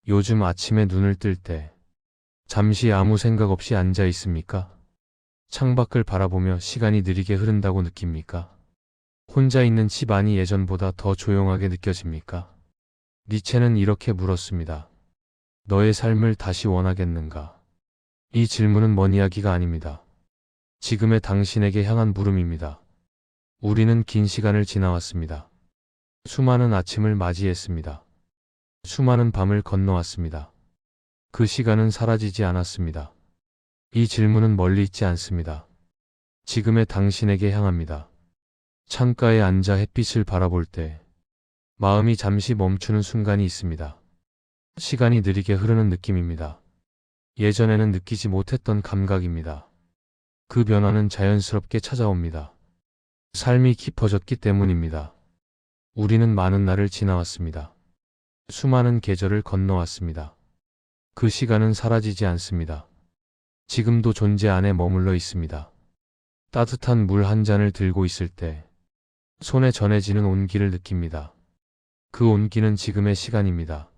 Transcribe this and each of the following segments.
요즘 아침에 눈을 뜰 때 잠시 아무 생각 없이 앉아 있습니까? 창밖을 바라보며 시간이 느리게 흐른다고 느낍니까? 혼자 있는 집 안이 예전보다 더 조용하게 느껴집니까? 니체는 이렇게 물었습니다. 너의 삶을 다시 원하겠는가? 이 질문은 먼 이야기가 아닙니다. 지금의 당신에게 향한 물음입니다. 우리는 긴 시간을 지나왔습니다. 수많은 아침을 맞이했습니다. 수많은 밤을 건너왔습니다. 그 시간은 사라지지 않았습니다. 이 질문은 멀리 있지 않습니다. 지금의 당신에게 향합니다. 창가에 앉아 햇빛을 바라볼 때 마음이 잠시 멈추는 순간이 있습니다. 시간이 느리게 흐르는 느낌입니다. 예전에는 느끼지 못했던 감각입니다. 그 변화는 자연스럽게 찾아옵니다. 삶이 깊어졌기 때문입니다. 우리는 많은 날을 지나왔습니다. 수많은 계절을 건너왔습니다. 그 시간은 사라지지 않습니다. 지금도 존재 안에 머물러 있습니다. 따뜻한 물 한 잔을 들고 있을 때 손에 전해지는 온기를 느낍니다. 그 온기는 지금의 시간입니다.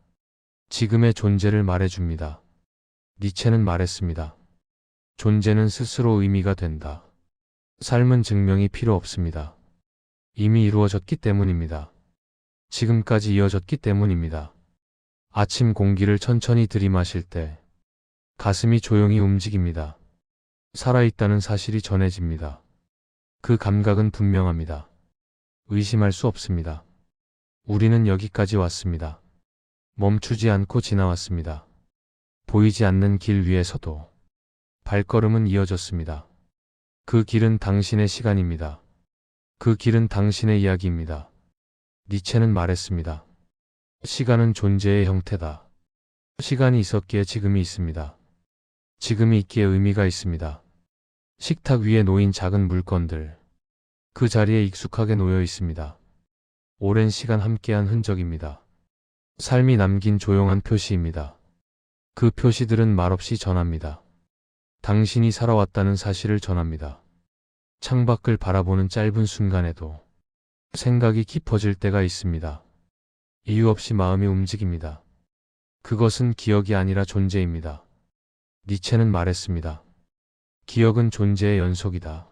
지금의 존재를 말해줍니다. 니체는 말했습니다. 존재는 스스로 의미가 된다. 삶은 증명이 필요 없습니다. 이미 이루어졌기 때문입니다. 지금까지 이어졌기 때문입니다. 아침 공기를 천천히 들이마실 때 가슴이 조용히 움직입니다. 살아있다는 사실이 전해집니다. 그 감각은 분명합니다. 의심할 수 없습니다. 우리는 여기까지 왔습니다. 멈추지 않고 지나왔습니다. 보이지 않는 길 위에서도 발걸음은 이어졌습니다. 그 길은 당신의 시간입니다. 그 길은 당신의 이야기입니다. 니체는 말했습니다. 시간은 존재의 형태다. 시간이 있었기에 지금이 있습니다. 지금이 있기에 의미가 있습니다. 식탁 위에 놓인 작은 물건들, 그 자리에 익숙하게 놓여 있습니다. 오랜 시간 함께한 흔적입니다. 삶이 남긴 조용한 표시입니다. 그 표시들은 말없이 전합니다. 당신이 살아왔다는 사실을 전합니다. 창밖을 바라보는 짧은 순간에도 생각이 깊어질 때가 있습니다. 이유 없이 마음이 움직입니다. 그것은 기억이 아니라 존재입니다. 니체는 말했습니다. 기억은 존재의 연속이다.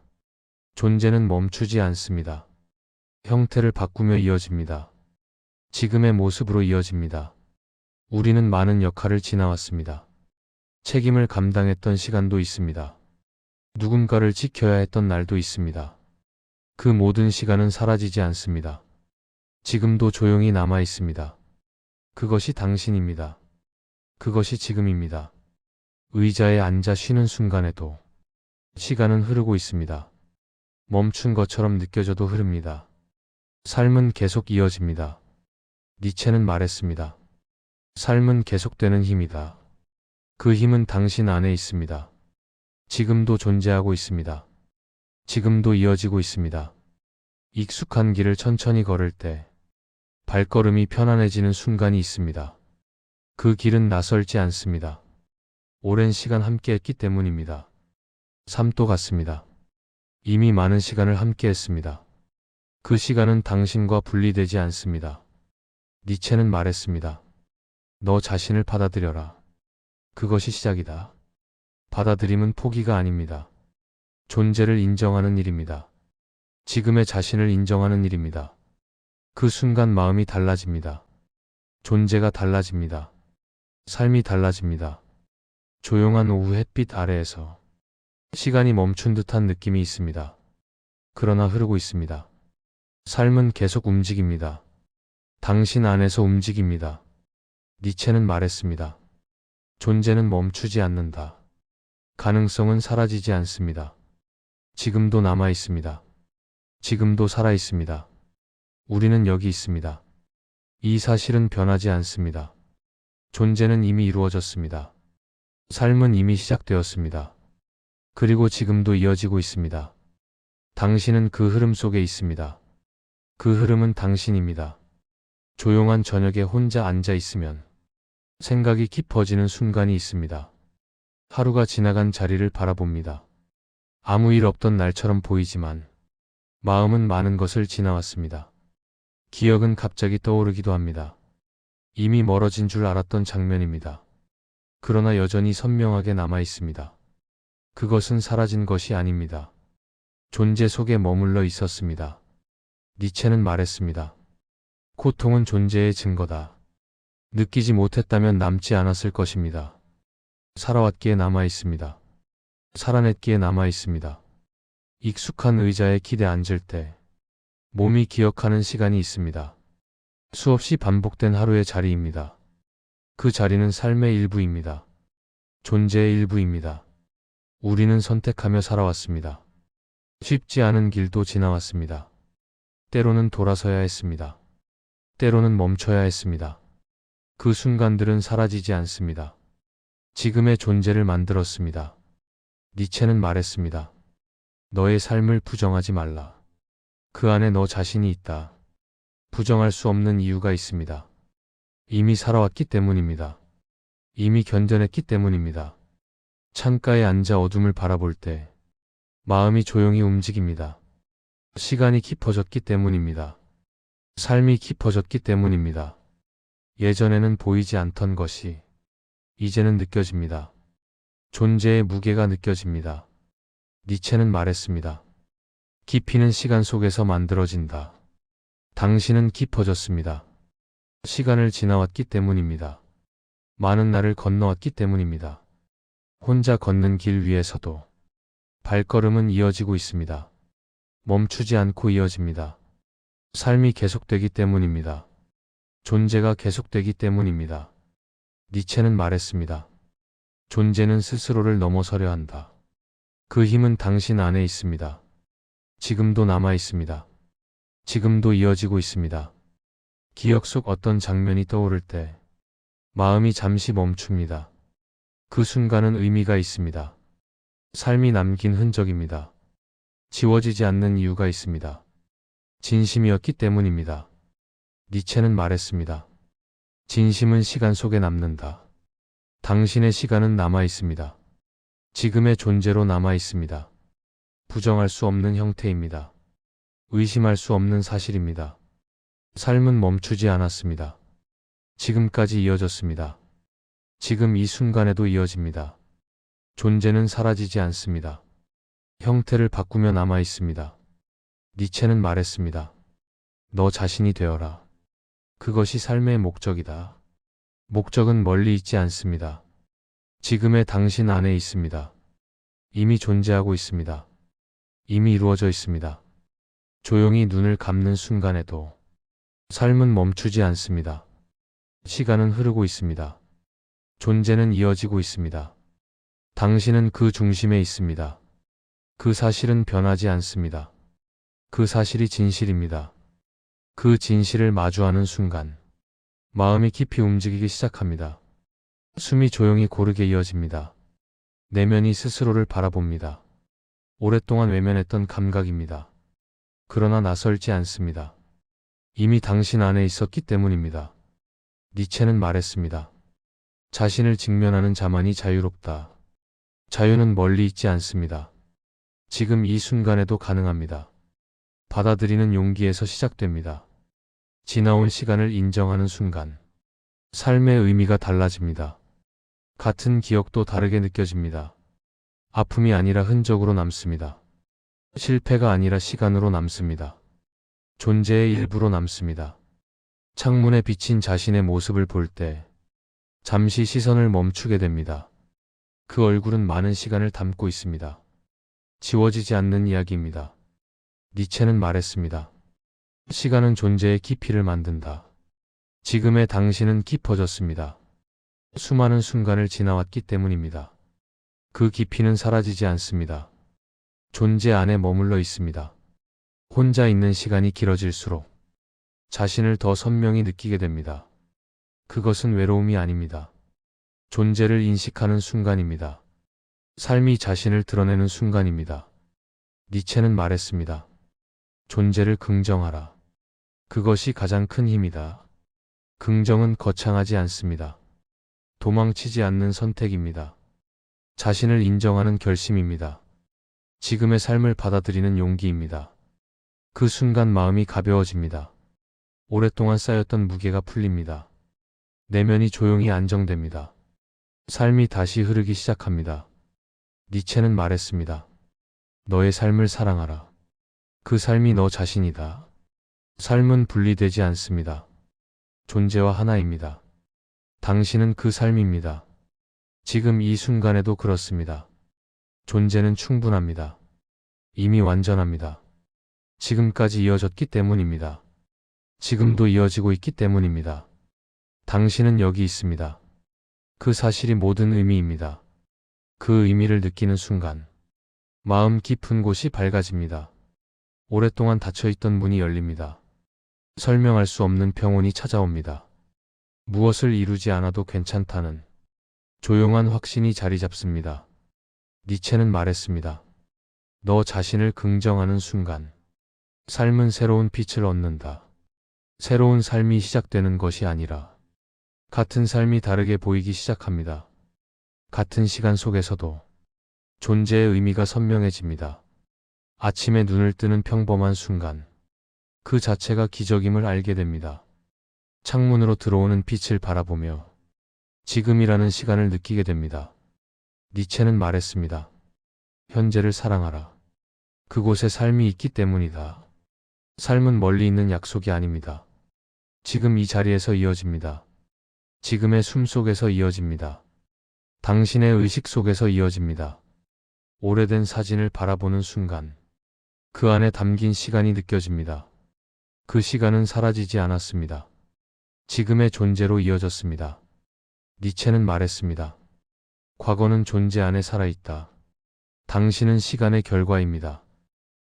존재는 멈추지 않습니다. 형태를 바꾸며 이어집니다. 지금의 모습으로 이어집니다. 우리는 많은 역할을 지나왔습니다. 책임을 감당했던 시간도 있습니다. 누군가를 지켜야 했던 날도 있습니다. 그 모든 시간은 사라지지 않습니다. 지금도 조용히 남아 있습니다. 그것이 당신입니다. 그것이 지금입니다. 의자에 앉아 쉬는 순간에도 시간은 흐르고 있습니다. 멈춘 것처럼 느껴져도 흐릅니다. 삶은 계속 이어집니다. 니체는 말했습니다. 삶은 계속되는 힘이다. 그 힘은 당신 안에 있습니다. 지금도 존재하고 있습니다. 지금도 이어지고 있습니다. 익숙한 길을 천천히 걸을 때 발걸음이 편안해지는 순간이 있습니다. 그 길은 낯설지 않습니다. 오랜 시간 함께했기 때문입니다. 삶도 같습니다. 이미 많은 시간을 함께했습니다. 그 시간은 당신과 분리되지 않습니다. 니체는 말했습니다. 너 자신을 받아들여라. 그것이 시작이다. 받아들임은 포기가 아닙니다. 존재를 인정하는 일입니다. 지금의 자신을 인정하는 일입니다. 그 순간 마음이 달라집니다. 존재가 달라집니다. 삶이 달라집니다. 조용한 오후 햇빛 아래에서 시간이 멈춘 듯한 느낌이 있습니다. 그러나 흐르고 있습니다. 삶은 계속 움직입니다. 당신 안에서 움직입니다. 니체는 말했습니다. 존재는 멈추지 않는다. 가능성은 사라지지 않습니다. 지금도 남아 있습니다. 지금도 살아 있습니다. 우리는 여기 있습니다. 이 사실은 변하지 않습니다. 존재는 이미 이루어졌습니다. 삶은 이미 시작되었습니다. 그리고 지금도 이어지고 있습니다. 당신은 그 흐름 속에 있습니다. 그 흐름은 당신입니다. 조용한 저녁에 혼자 앉아 있으면 생각이 깊어지는 순간이 있습니다. 하루가 지나간 자리를 바라봅니다. 아무 일 없던 날처럼 보이지만 마음은 많은 것을 지나왔습니다. 기억은 갑자기 떠오르기도 합니다. 이미 멀어진 줄 알았던 장면입니다. 그러나 여전히 선명하게 남아 있습니다. 그것은 사라진 것이 아닙니다. 존재 속에 머물러 있었습니다. 니체는 말했습니다. 고통은 존재의 증거다. 느끼지 못했다면 남지 않았을 것입니다. 살아왔기에 남아 있습니다. 살아냈기에 남아 있습니다. 익숙한 의자에 기대 앉을 때 몸이 기억하는 시간이 있습니다. 수없이 반복된 하루의 자리입니다. 그 자리는 삶의 일부입니다. 존재의 일부입니다. 우리는 선택하며 살아왔습니다. 쉽지 않은 길도 지나왔습니다. 때로는 돌아서야 했습니다. 때로는 멈춰야 했습니다. 그 순간들은 사라지지 않습니다. 지금의 존재를 만들었습니다. 니체는 말했습니다. 너의 삶을 부정하지 말라. 그 안에 너 자신이 있다. 부정할 수 없는 이유가 있습니다. 이미 살아왔기 때문입니다. 이미 견뎌냈기 때문입니다. 창가에 앉아 어둠을 바라볼 때 마음이 조용히 움직입니다. 시간이 깊어졌기 때문입니다. 삶이 깊어졌기 때문입니다. 예전에는 보이지 않던 것이 이제는 느껴집니다. 존재의 무게가 느껴집니다. 니체는 말했습니다. 깊이는 시간 속에서 만들어진다. 당신은 깊어졌습니다. 시간을 지나왔기 때문입니다. 많은 날을 건너왔기 때문입니다. 혼자 걷는 길 위에서도 발걸음은 이어지고 있습니다. 멈추지 않고 이어집니다. 삶이 계속되기 때문입니다. 존재가 계속되기 때문입니다. 니체는 말했습니다. 존재는 스스로를 넘어서려 한다. 그 힘은 당신 안에 있습니다. 지금도 남아 있습니다. 지금도 이어지고 있습니다. 기억 속 어떤 장면이 떠오를 때 마음이 잠시 멈춥니다. 그 순간은 의미가 있습니다. 삶이 남긴 흔적입니다. 지워지지 않는 이유가 있습니다. 진심이었기 때문입니다. 니체는 말했습니다. 진심은 시간 속에 남는다. 당신의 시간은 남아 있습니다. 지금의 존재로 남아 있습니다. 부정할 수 없는 형태입니다. 의심할 수 없는 사실입니다. 삶은 멈추지 않았습니다. 지금까지 이어졌습니다. 지금 이 순간에도 이어집니다. 존재는 사라지지 않습니다. 형태를 바꾸며 남아 있습니다. 니체는 말했습니다. 너 자신이 되어라. 그것이 삶의 목적이다. 목적은 멀리 있지 않습니다. 지금의 당신 안에 있습니다. 이미 존재하고 있습니다. 이미 이루어져 있습니다. 조용히 눈을 감는 순간에도 삶은 멈추지 않습니다. 시간은 흐르고 있습니다. 존재는 이어지고 있습니다. 당신은 그 중심에 있습니다. 그 사실은 변하지 않습니다. 그 사실이 진실입니다. 그 진실을 마주하는 순간 마음이 깊이 움직이기 시작합니다. 숨이 조용히 고르게 이어집니다. 내면이 스스로를 바라봅니다. 오랫동안 외면했던 감각입니다. 그러나 낯설지 않습니다. 이미 당신 안에 있었기 때문입니다. 니체는 말했습니다. 자신을 직면하는 자만이 자유롭다. 자유는 멀리 있지 않습니다. 지금 이 순간에도 가능합니다. 받아들이는 용기에서 시작됩니다. 지나온 시간을 인정하는 순간 삶의 의미가 달라집니다. 같은 기억도 다르게 느껴집니다. 아픔이 아니라 흔적으로 남습니다. 실패가 아니라 시간으로 남습니다. 존재의 일부로 남습니다. 창문에 비친 자신의 모습을 볼 때 잠시 시선을 멈추게 됩니다. 그 얼굴은 많은 시간을 담고 있습니다. 지워지지 않는 이야기입니다. 니체는 말했습니다. 시간은 존재의 깊이를 만든다. 지금의 당신은 깊어졌습니다. 수많은 순간을 지나왔기 때문입니다. 그 깊이는 사라지지 않습니다. 존재 안에 머물러 있습니다. 혼자 있는 시간이 길어질수록 자신을 더 선명히 느끼게 됩니다. 그것은 외로움이 아닙니다. 존재를 인식하는 순간입니다. 삶이 자신을 드러내는 순간입니다. 니체는 말했습니다. 존재를 긍정하라. 그것이 가장 큰 힘이다. 긍정은 거창하지 않습니다. 도망치지 않는 선택입니다. 자신을 인정하는 결심입니다. 지금의 삶을 받아들이는 용기입니다. 그 순간 마음이 가벼워집니다. 오랫동안 쌓였던 무게가 풀립니다. 내면이 조용히 안정됩니다. 삶이 다시 흐르기 시작합니다. 니체는 말했습니다. 너의 삶을 사랑하라. 그 삶이 너 자신이다. 삶은 분리되지 않습니다. 존재와 하나입니다. 당신은 그 삶입니다. 지금 이 순간에도 그렇습니다. 존재는 충분합니다. 이미 완전합니다. 지금까지 이어졌기 때문입니다. 지금도 이어지고 있기 때문입니다. 당신은 여기 있습니다. 그 사실이 모든 의미입니다. 그 의미를 느끼는 순간, 마음 깊은 곳이 밝아집니다. 오랫동안 닫혀있던 문이 열립니다. 설명할 수 없는 평온이 찾아옵니다. 무엇을 이루지 않아도 괜찮다는 조용한 확신이 자리 잡습니다. 니체는 말했습니다. 너 자신을 긍정하는 순간, 삶은 새로운 빛을 얻는다. 새로운 삶이 시작되는 것이 아니라 같은 삶이 다르게 보이기 시작합니다. 같은 시간 속에서도 존재의 의미가 선명해집니다. 아침에 눈을 뜨는 평범한 순간, 그 자체가 기적임을 알게 됩니다. 창문으로 들어오는 빛을 바라보며 지금이라는 시간을 느끼게 됩니다. 니체는 말했습니다. 현재를 사랑하라. 그곳에 삶이 있기 때문이다. 삶은 멀리 있는 약속이 아닙니다. 지금 이 자리에서 이어집니다. 지금의 숨 속에서 이어집니다. 당신의 의식 속에서 이어집니다. 오래된 사진을 바라보는 순간, 그 안에 담긴 시간이 느껴집니다. 그 시간은 사라지지 않았습니다. 지금의 존재로 이어졌습니다. 니체는 말했습니다. 과거는 존재 안에 살아있다. 당신은 시간의 결과입니다.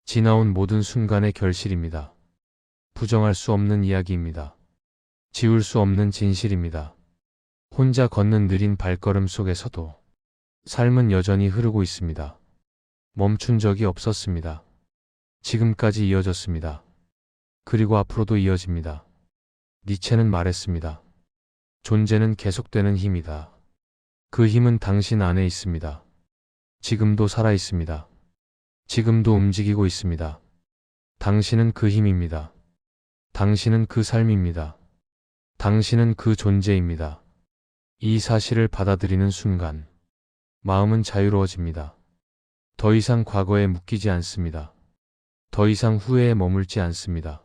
지나온 모든 순간의 결실입니다. 부정할 수 없는 이야기입니다. 지울 수 없는 진실입니다. 혼자 걷는 느린 발걸음 속에서도 삶은 여전히 흐르고 있습니다. 멈춘 적이 없었습니다. 지금까지 이어졌습니다. 그리고 앞으로도 이어집니다. 니체는 말했습니다. 존재는 계속되는 힘이다. 그 힘은 당신 안에 있습니다. 지금도 살아 있습니다. 지금도 움직이고 있습니다. 당신은 그 힘입니다. 당신은 그 삶입니다. 당신은 그 존재입니다. 이 사실을 받아들이는 순간, 마음은 자유로워집니다. 더 이상 과거에 묶이지 않습니다. 더 이상 후회에 머물지 않습니다.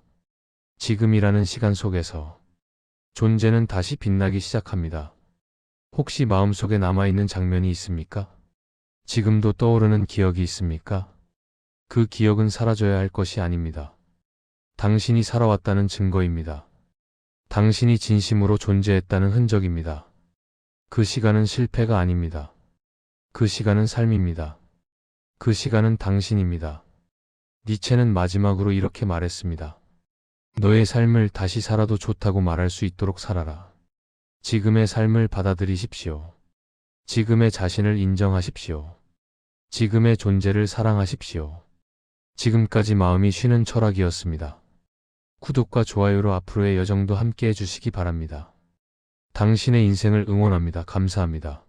지금이라는 시간 속에서 존재는 다시 빛나기 시작합니다. 혹시 마음속에 남아있는 장면이 있습니까? 지금도 떠오르는 기억이 있습니까? 그 기억은 사라져야 할 것이 아닙니다. 당신이 살아왔다는 증거입니다. 당신이 진심으로 존재했다는 흔적입니다. 그 시간은 실패가 아닙니다. 그 시간은 삶입니다. 그 시간은 당신입니다. 니체는 마지막으로 이렇게 말했습니다. 너의 삶을 다시 살아도 좋다고 말할 수 있도록 살아라. 지금의 삶을 받아들이십시오. 지금의 자신을 인정하십시오. 지금의 존재를 사랑하십시오. 지금까지 마음이 쉬는 철학이었습니다. 구독과 좋아요로 앞으로의 여정도 함께 해주시기 바랍니다. 당신의 인생을 응원합니다. 감사합니다.